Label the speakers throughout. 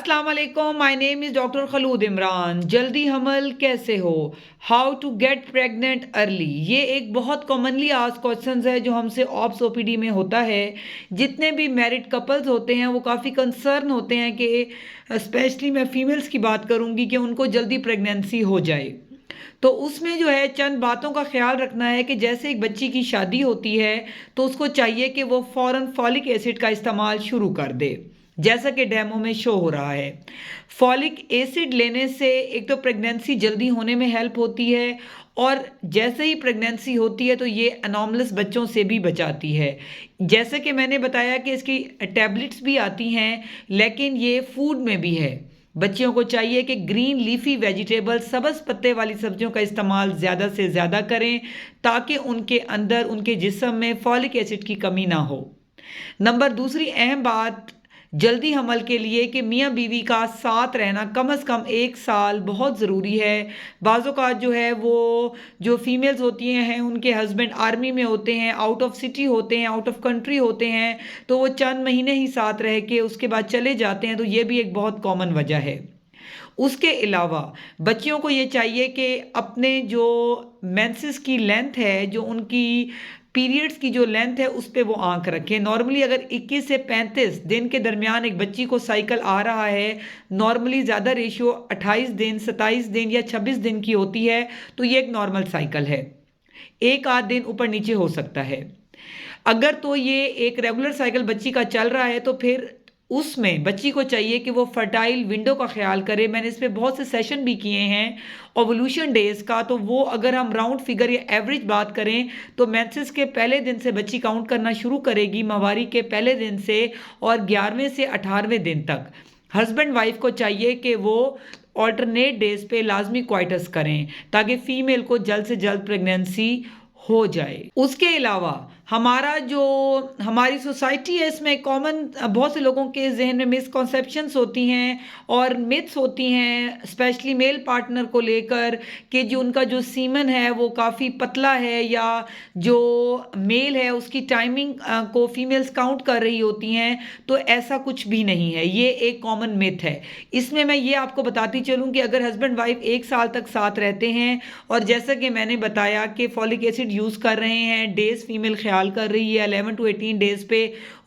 Speaker 1: अस्सलाम वालेकुम, my name is doctor Khalood Imran. जल्दी हमल कैसे हो, how to get pregnant early, ये एक बहुत कॉमनली आस्क्ड क्वेश्चंस है जो हमसे ऑप्स ओपीडी में होता है। जितने भी मैरिड कपल्स होते हैं वो काफ़ी कंसर्न होते हैं कि स्पेशली मैं फीमेल्स की बात करूंगी कि उनको जल्दी प्रेगनेंसी हो जाए। तो उसमें जो है चंद बातों का ख्याल रखना है कि जैसे एक बच्ची की शादी होती है तो उसको चाहिए कि वो फ़ौरन फॉलिक एसिड का इस्तेमाल शुरू कर दे, जैसा कि डेमो में शो हो रहा है। फॉलिक एसिड लेने से एक तो प्रेगनेंसी जल्दी होने में हेल्प होती है, और जैसे ही प्रेगनेंसी होती है तो ये अनॉमलस बच्चों से भी बचाती है। जैसे कि मैंने बताया कि इसकी टैबलेट्स भी आती हैं, लेकिन ये फूड में भी है। बच्चियों को चाहिए कि ग्रीन लीफी वेजिटेबल, सब्ज़ पत्ते वाली सब्जियों का इस्तेमाल ज़्यादा से ज़्यादा करें ताकि उनके अंदर, उनके जिस्म में फॉलिक एसिड की कमी ना हो। नंबर दूसरी अहम बात जल्दी हमल के लिए कि मियाँ बीवी का साथ रहना कम से कम 1 साल बहुत ज़रूरी है। बाज़ जो है वो जो फीमेल्स होती हैं उनके हस्बैंड आर्मी में होते हैं, आउट ऑफ सिटी होते हैं, आउट ऑफ कंट्री होते हैं, तो वो चंद महीने ही साथ रह के उसके बाद चले जाते हैं। तो ये भी एक बहुत कॉमन वजह है। उसके अलावा बच्चियों को ये चाहिए कि अपने जो मेंसेस की लेंथ है, जो उनकी पीरियड्स की जो लेंथ है, उस पे वो आंख रखें। नॉर्मली अगर 21 से 35 दिन के दरमियान एक बच्ची को साइकिल आ रहा है, नॉर्मली ज़्यादा रेशियो 28 दिन, 27 दिन या 26 दिन की होती है, तो ये एक नॉर्मल साइकिल है। एक आध दिन ऊपर नीचे हो सकता है। अगर तो ये एक रेगुलर साइकिल बच्ची का चल रहा है तो फिर उसमें बच्ची को चाहिए कि वो फर्टाइल विंडो का ख्याल करे। मैंने इस पे बहुत से सेशन भी किए हैं ओवल्यूशन डेज का, तो वो अगर हम राउंड फिगर या एवरेज बात करें तो मेंसेस के पहले दिन से बच्ची काउंट करना शुरू करेगी, माहवारी के पहले दिन से, और 11वें से 18वें दिन तक। हस्बैंड वाइफ को चाहिए कि वो ऑल्टरनेट डेज पे लाजमी क्वाइटस करें ताकि फीमेल को जल्द से जल्द प्रेगनेंसी हो जाए। उसके अलावा हमारी सोसाइटी है, इसमें कॉमन बहुत से लोगों के जहन में मिसकॉन्सेप्शंस होती हैं और मिथ्स होती हैं, स्पेशली मेल पार्टनर को लेकर, कि जो उनका जो सीमन है वो काफ़ी पतला है, या जो मेल है उसकी टाइमिंग को फीमेल्स काउंट कर रही होती हैं। तो ऐसा कुछ भी नहीं है, ये एक कॉमन मिथ है। इसमें मैं ये आपको बताती चलूँ कि अगर हस्बैंड वाइफ 1 साल तक साथ रहते हैं और जैसा कि मैंने बताया कि फॉलिक एसिड यूज़ कर रहे हैं, डेज फीमेल ख्याल कर रही है, 11 to 18 डेज पे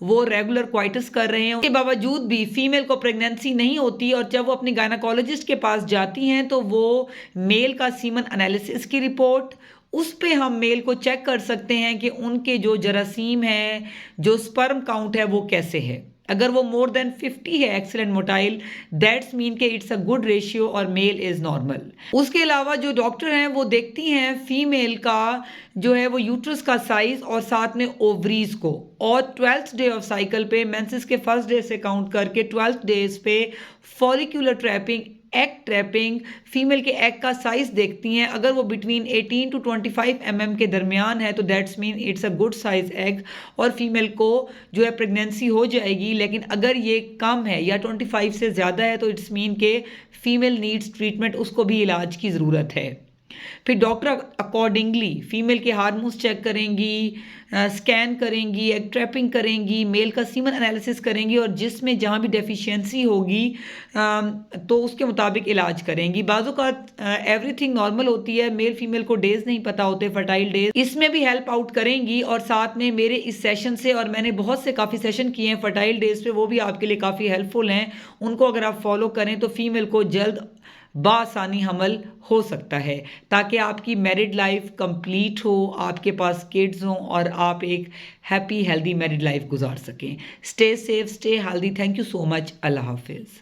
Speaker 1: वो रेगुलर क्वाइटस कर रहे हैं, उसके बावजूद भी फीमेल को प्रेगनेंसी नहीं होती, और जब वो अपनी गायनाकोलॉजिस्ट के पास जाती हैं तो वो मेल का सीमन एनालिसिस की रिपोर्ट, उस पे हम मेल को चेक कर सकते हैं कि उनके जो जरासीम है, जो स्पर्म काउंट है, वो कैसे है। अगर वो मोर देन 50 है एक्सेलेंट मोटाइल, दैट्स मीन के इट्स अ गुड रेशियो और मेल इज नॉर्मल। उसके अलावा जो डॉक्टर हैं वो देखती हैं फीमेल का जो है वो यूट्रस का साइज और साथ में ओवरीज को, और 12th डे ऑफ साइकिल पे मेंसेस के फर्स्ट डे से काउंट करके 12th डेज पे follicular trapping, egg trapping, female के एग का साइज देखती हैं। अगर वो बिटवीन 18 to 25 mm के दरमियान है तो that's mean it's a good size egg, और फीमेल को जो है प्रेगनेंसी हो जाएगी। लेकिन अगर ये कम है या 25 से ज़्यादा है तो इट्स मीन के फीमेल नीड्स ट्रीटमेंट, उसको भी इलाज की ज़रूरत है। फिर डॉक्टर अकॉर्डिंगली फीमेल के हार्मोन्स चेक करेंगी, स्कैन करेंगी, एग ट्रैपिंग करेंगी, मेल का सीमन एनालिसिस करेंगी, और जिसमें जहाँ भी डेफिशिएंसी होगी तो उसके मुताबिक इलाज करेंगी। बाज़ों का एवरीथिंग नॉर्मल होती है, मेल फीमेल को डेज नहीं पता होते, फर्टाइल डेज, इसमें भी हेल्प आउट करेंगी। और साथ में मेरे इस सेशन से, और मैंने बहुत से काफ़ी सेशन किए हैं फर्टाइल डेज पे, वो भी आपके लिए काफ़ी हेल्पफुल हैं। उनको अगर आप फॉलो करें तो फीमेल को जल्द बासानी हमल हो सकता है, ताकि आपकी मैरिड लाइफ कंप्लीट हो, आपके पास किड्स हों और आप एक हैप्पी हेल्दी मैरिड लाइफ गुजार सकें। Stay safe, stay healthy. Thank you so much. अल्लाह हाफिज़।